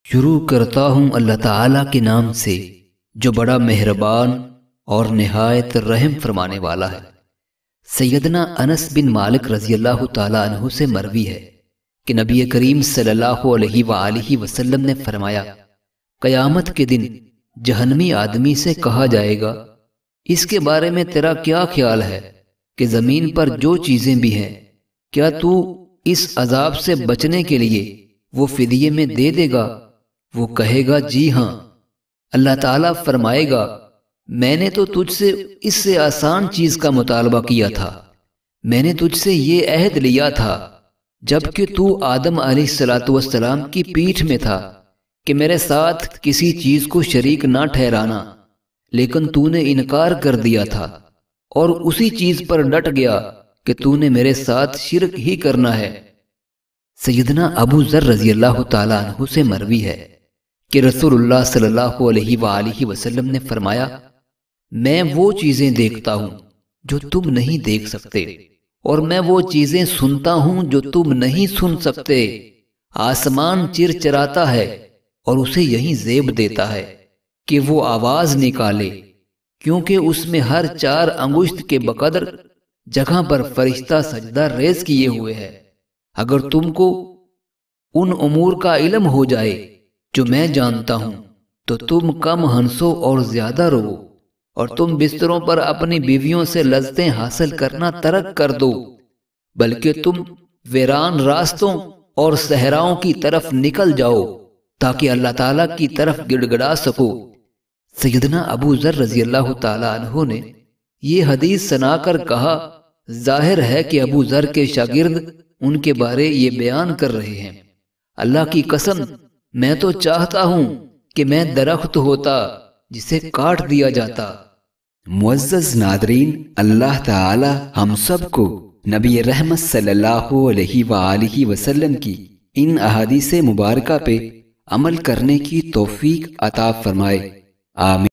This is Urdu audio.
شروع کرتا ہوں اللہ تعالیٰ کے نام سے جو بڑا مہربان اور نہایت رحم فرمانے والا ہے۔ سیدنا انس بن مالک رضی اللہ تعالیٰ عنہ سے مروی ہے کہ نبی کریم صلی اللہ علیہ وآلہ وسلم نے فرمایا، قیامت کے دن جہنمی آدمی سے کہا جائے گا، اس کے بارے میں تیرا کیا خیال ہے کہ زمین پر جو چیزیں بھی ہیں، کیا تو اس عذاب سے بچنے کے لیے وہ فدیے میں دے دے گا؟ وہ کہے گا جی ہاں۔ اللہ تعالیٰ فرمائے گا، میں نے تو تجھ سے اس سے آسان چیز کا مطالبہ کیا تھا، میں نے تجھ سے یہ عہد لیا تھا جب کہ تو آدم علیہ السلام کی پیٹھ میں تھا کہ میرے ساتھ کسی چیز کو شریک نہ ٹھہرانا، لیکن تو نے انکار کر دیا تھا اور اسی چیز پر ڈٹ گیا کہ تو نے میرے ساتھ شرک ہی کرنا ہے۔ سیدنا ابو ذر رضی اللہ تعالیٰ عنہ سے مروی ہے کہ رسول اللہ صلی اللہ علیہ وآلہ وسلم نے فرمایا، میں وہ چیزیں دیکھتا ہوں جو تم نہیں دیکھ سکتے، اور میں وہ چیزیں سنتا ہوں جو تم نہیں سن سکتے۔ آسمان چرچراتا ہے اور اسے یہی زیب دیتا ہے کہ وہ آواز نکالے، کیونکہ اس میں ہر 4 انگشت کے بقدر جگہ پر فرشتہ سجدہ ریز کیے ہوئے ہے۔ اگر تم کو ان امور کا علم ہو جائے جو میں جانتا ہوں تو تم کم ہنسو اور زیادہ رو، اور تم بستروں پر اپنی بیویوں سے لذتیں حاصل کرنا ترک کر دو، بلکہ تم ویران راستوں اور صحراؤں کی طرف نکل جاؤ تاکہ اللہ تعالیٰ کی طرف گڑ گڑا سکو۔ سیدنا ابو ذر رضی اللہ تعالیٰ عنہ نے یہ حدیث سنا کر کہا، ظاہر ہے کہ ابو ذر کے شاگرد ان کے بارے یہ بیان کر رہے ہیں۔ اللہ کی قسم، میں تو چاہتا ہوں کہ میں درخت ہوتا جسے کاٹ دیا جاتا۔ معزز ناظرین، اللہ تعالی ہم سب کو نبی رحمت صلی اللہ علیہ وآلہ وسلم کی ان احادیث مبارکہ پہ عمل کرنے کی توفیق عطا فرمائے، آمین۔